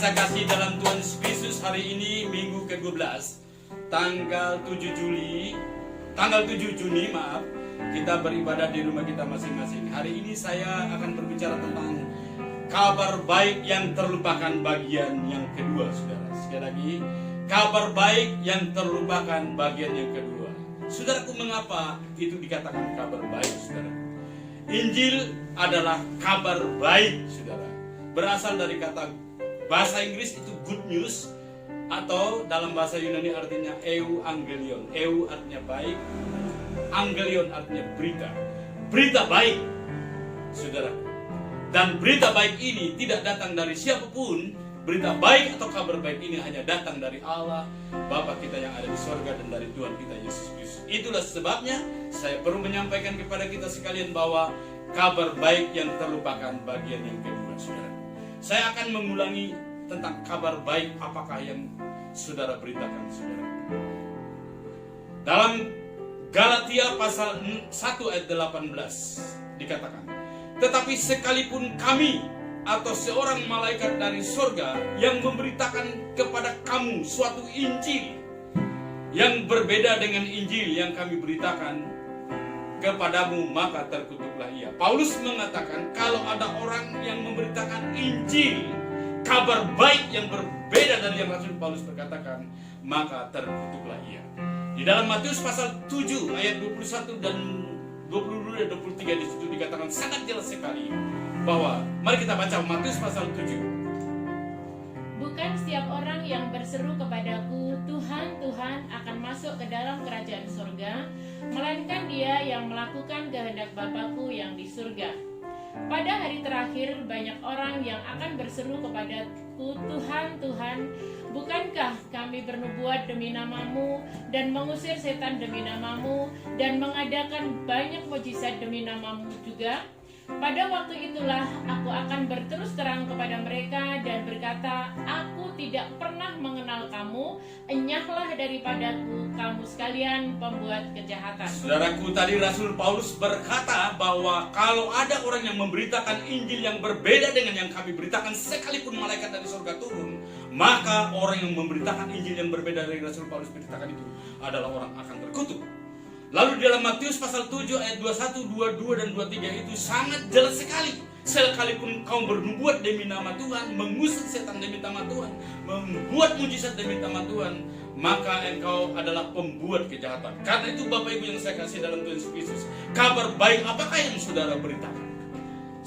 saya kasih dalam Tuhan Yesus Kristus, hari ini Minggu ke-12 tanggal 7 Juni kita beribadah di rumah kita masing-masing. Hari ini saya akan berbicara tentang kabar baik yang terlupakan bagian yang kedua, saudara. Sekali lagi, kabar baik yang terlupakan bagian yang kedua. Saudaraku, mengapa itu dikatakan kabar baik, saudara? Injil adalah kabar baik, saudara. Berasal dari kata bahasa Inggris itu good news, atau dalam bahasa Yunani artinya euangelion. Eu artinya baik, angelion artinya berita. Berita baik, saudara. Dan berita baik ini tidak datang dari siapapun. Berita baik atau kabar baik ini hanya datang dari Allah Bapa kita yang ada di sorga dan dari Tuhan kita Yesus Kristus. Itulah sebabnya saya perlu menyampaikan kepada kita sekalian bahwa kabar baik yang terlupakan bagian yang kedua, saudara. Saya akan mengulangi tentang kabar baik apakah yang saudara beritakan, saudara. Dalam Galatia pasal 1 ayat 18 dikatakan, tetapi sekalipun kami atau seorang malaikat dari surga yang memberitakan kepada kamu suatu Injil yang berbeda dengan Injil yang kami beritakan kepadamu, maka terkutuklah ia. Paulus mengatakan kalau ada orang yang memberitakan Injil, kabar baik yang berbeda dari yang Rasul Paulus berkatakan, maka terkutuklah ia. Di dalam Matius pasal 7 ayat 21 dan 22 dan 23 di situ dikatakan sangat jelas sekali bahwa, mari kita baca Matius pasal 7. Bukan setiap orang yang berseru kepadaku, Tuhan, Tuhan, akan masuk ke dalam kerajaan surga, melainkan dia yang melakukan kehendak Bapa-Ku yang di surga. Pada hari terakhir banyak orang yang akan berseru kepadaku, Tuhan, Tuhan, bukankah kami bernubuat demi namamu dan mengusir setan demi namamu dan mengadakan banyak mukjizat demi namamu juga? Pada waktu itulah aku akan berterus terang kepada mereka dan berkata, aku tidak pernah mengenal kamu, enyahlah daripadaku kamu sekalian pembuat kejahatan. Saudaraku, tadi Rasul Paulus berkata bahwa kalau ada orang yang memberitakan Injil yang berbeda dengan yang kami beritakan, sekalipun malaikat dari surga turun, maka orang yang memberitakan Injil yang berbeda dari Rasul Paulus beritakan itu adalah orang akan terkutuk. Lalu di dalam Matius pasal 7 ayat 21, 22 dan 23 itu sangat jelas sekali. Sekalipun kau bernubuat demi nama Tuhan, mengusir setan demi nama Tuhan, membuat mujizat demi nama Tuhan, maka engkau adalah pembuat kejahatan. Karena itu Bapak Ibu yang saya kasih dalam Tuhan Yesus Kristus, kabar baik apakah yang saudara beritakan?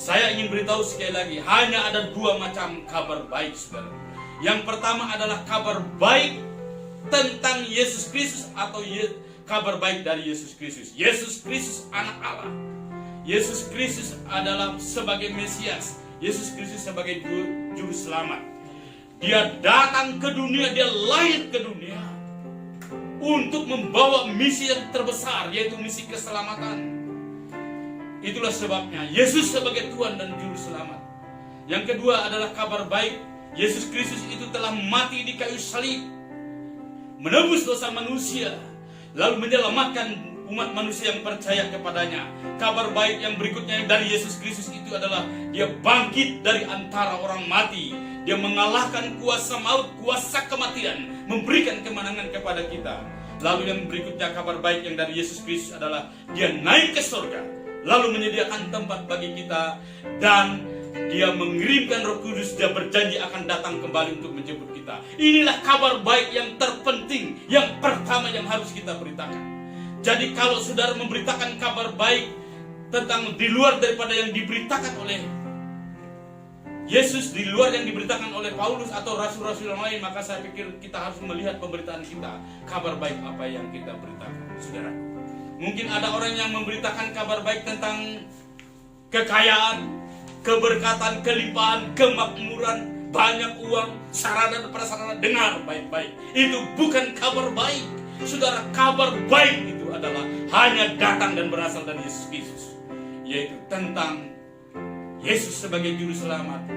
Saya ingin beritahu sekali lagi, hanya ada dua macam kabar baik, saudara. Yang pertama adalah kabar baik tentang Yesus Kristus atau kabar baik dari Yesus Kristus. Yesus Kristus anak Allah. Yesus Kristus adalah sebagai Mesias. Yesus Kristus sebagai juru selamat. Dia datang ke dunia, dia lahir ke dunia untuk membawa misi yang terbesar, yaitu misi keselamatan. Itulah sebabnya Yesus sebagai Tuhan dan juru selamat. Yang kedua adalah kabar baik. Yesus Kristus itu telah mati di kayu salib, menebus dosa manusia, lalu menyelamatkan umat manusia yang percaya kepadanya. Kabar baik yang berikutnya dari Yesus Kristus itu adalah dia bangkit dari antara orang mati. Dia mengalahkan kuasa maut, kuasa kematian, memberikan kemenangan kepada kita. Lalu yang berikutnya kabar baik yang dari Yesus Kristus adalah dia naik ke surga, lalu menyediakan tempat bagi kita, dan dia mengirimkan Roh Kudus. Dia berjanji akan datang kembali untuk menjemput kita. Inilah kabar baik yang terpenting, yang pertama yang harus kita beritakan. Jadi kalau saudara memberitakan kabar baik tentang di luar daripada yang diberitakan oleh Yesus, di luar yang diberitakan oleh Paulus atau rasul-rasul yang lain, maka saya pikir kita harus melihat pemberitaan kita, kabar baik apa yang kita beritakan, saudara. Mungkin ada orang yang memberitakan kabar baik tentang kekayaan, keberkatan, kelimpahan, kemakmuran, banyak uang, sarana dan prasarana. Dengar baik-baik, itu bukan kabar baik, saudara. Kabar baik itu adalah hanya datang dan berasal dari Yesus Kristus, yaitu tentang Yesus sebagai juru selamat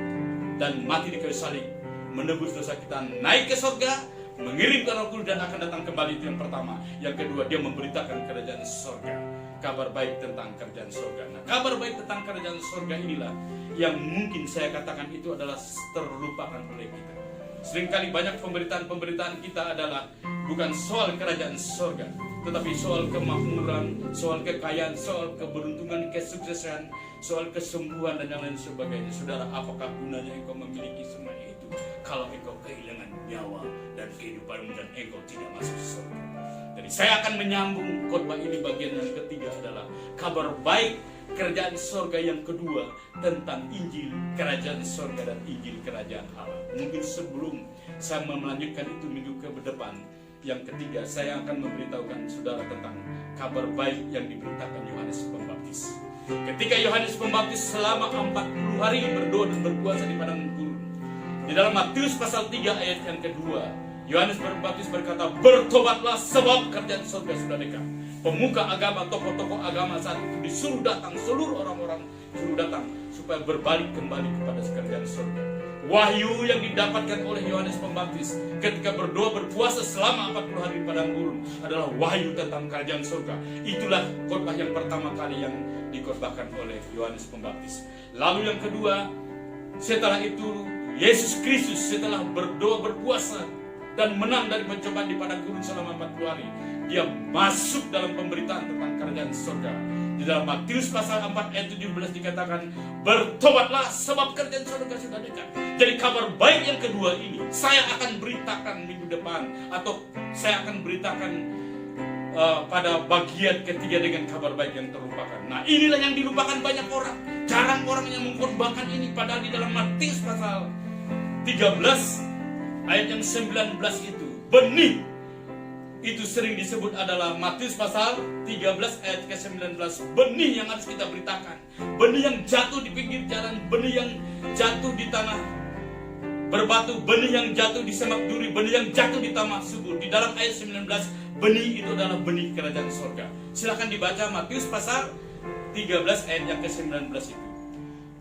dan mati di kayu salib, menebus dosa kita, naik ke surga, mengirimkan Roh Kudus dan akan datang kembali. Itu yang pertama. Yang kedua, dia memberitakan kerajaan surga, kabar baik tentang kerajaan surga. Nah, kabar baik tentang kerajaan surga inilah yang mungkin saya katakan itu adalah terlupakan oleh kita. Seringkali banyak pemberitaan kita adalah bukan soal kerajaan sorga, tetapi soal kemakmuran, soal kekayaan, soal keberuntungan, kesuksesan, soal kesembuhan dan yang lain sebagainya. Saudara, apakah gunanya engkau memiliki semua itu kalau engkau kehilangan nyawa dan kehidupanmu dan engkau tidak masuk surga? Jadi saya akan menyambung khotbah ini. Bagian yang ketiga adalah kabar baik kerajaan sorga yang kedua tentang Injil kerajaan sorga dan Injil kerajaan Allah. Mungkin sebelum saya melanjutkan itu minggu ke depan, yang ketiga saya akan memberitahukan saudara tentang kabar baik yang diberitakan Yohanes Pembaptis. Ketika Yohanes Pembaptis selama 40 hari berdoa dan berpuasa di padang gurun, di dalam Matius pasal 3 ayat yang kedua, Yohanes Pembaptis berkata, bertobatlah sebab kerajaan surga sudah dekat. Pemuka agama, tokoh-tokoh agama saat itu disuruh datang, seluruh orang-orang suruh datang supaya berbalik kembali kepada kerajaan surga. Wahyu yang didapatkan oleh Yohanes Pembaptis ketika berdoa berpuasa selama 40 hari di padang gurun adalah wahyu tentang kerajaan surga. Itulah khotbah yang pertama kali yang dikhotbahkan oleh Yohanes Pembaptis. Lalu yang kedua, setelah itu Yesus Kristus setelah berdoa berpuasa dan menang dari pencobaan di padang gurun selama 40 hari, dia masuk dalam pemberitaan tentang kerajaan surga. Di dalam Matius pasal 4 ayat 17 dikatakan, bertobatlah sebab kerajaan surga sudah dekat. Jadi kabar baik yang kedua ini saya akan beritakan minggu depan, atau saya akan beritakan pada bagian ketiga dengan kabar baik yang terlupakan. Nah, inilah yang dilupakan banyak orang. Jarang orang yang mengkhotbahkan ini, padahal di dalam Matius pasal 13 ayat yang 19 itu, benih itu sering disebut adalah Matius pasal 13 ayat ke-19, benih yang harus kita beritakan. Benih yang jatuh di pinggir jalan, benih yang jatuh di tanah berbatu, benih yang jatuh di semak duri, benih yang jatuh di tamak subur. Di dalam ayat 19, benih itu adalah benih kerajaan surga. Silakan dibaca Matius pasal 13 ayat yang ke-19 itu.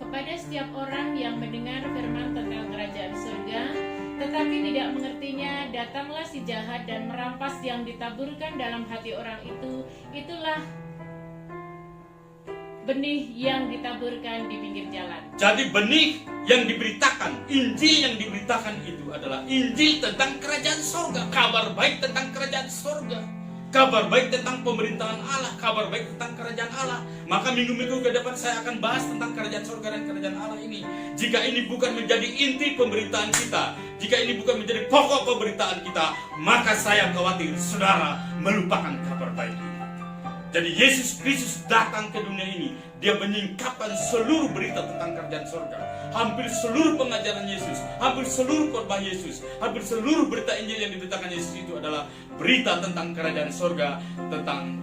Kepada setiap orang yang mendengar firman tentang kerajaan surga tetapi tidak mengertinya, datanglah si jahat dan merampas yang ditaburkan dalam hati orang itu. Itulah benih yang ditaburkan di pinggir jalan. Jadi benih yang diberitakan, Injil yang diberitakan itu adalah Injil tentang kerajaan surga, kabar baik tentang kerajaan surga, kabar baik tentang pemerintahan Allah, kabar baik tentang kerajaan Allah. Maka minggu-minggu ke depan saya akan bahas tentang kerajaan surga dan kerajaan Allah ini. Jika ini bukan menjadi inti pemberitaan kita, jika ini bukan menjadi pokok pemberitaan kita, maka saya khawatir saudara melupakan kabar baik ini. Jadi Yesus Kristus datang ke dunia ini, dia menyingkapkan seluruh berita tentang kerajaan surga. Hampir seluruh pengajaran Yesus, hampir seluruh khotbah Yesus, hampir seluruh berita Injil yang diberitakan Yesus itu adalah berita tentang kerajaan surga, tentang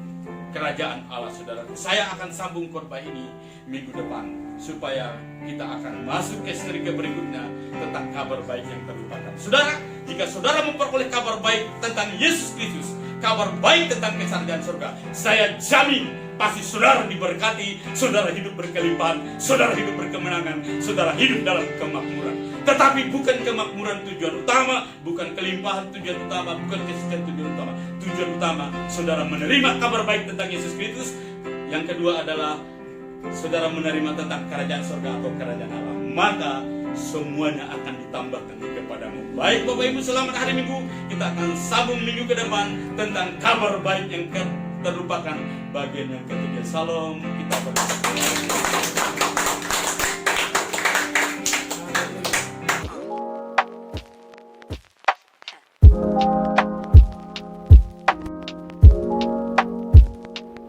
kerajaan Allah, saudara. Saya akan sambung khotbah ini minggu depan supaya kita akan masuk ke seri berikutnya tentang kabar baik yang terlupakan. Saudara, jika saudara memperoleh kabar baik tentang Yesus Kristus, kabar baik tentang kerajaan surga, saya jamin pasti saudara diberkati, saudara hidup berkelimpahan, saudara hidup berkemenangan, saudara hidup dalam kemakmuran. Tetapi bukan kemakmuran tujuan utama, bukan kelimpahan tujuan utama, bukan kesuksesan tujuan utama. Tujuan utama saudara menerima kabar baik tentang Yesus Kristus. Yang kedua adalah saudara menerima tentang kerajaan surga atau kerajaan Allah. Maka semuanya akan ditambahkan kepadamu. Baik Bapak Ibu, selamat hari Minggu. Kita akan sambung minggu ke depan tentang kabar baik yang terlupakan bagian yang ketiga. Salam, kita berdoa.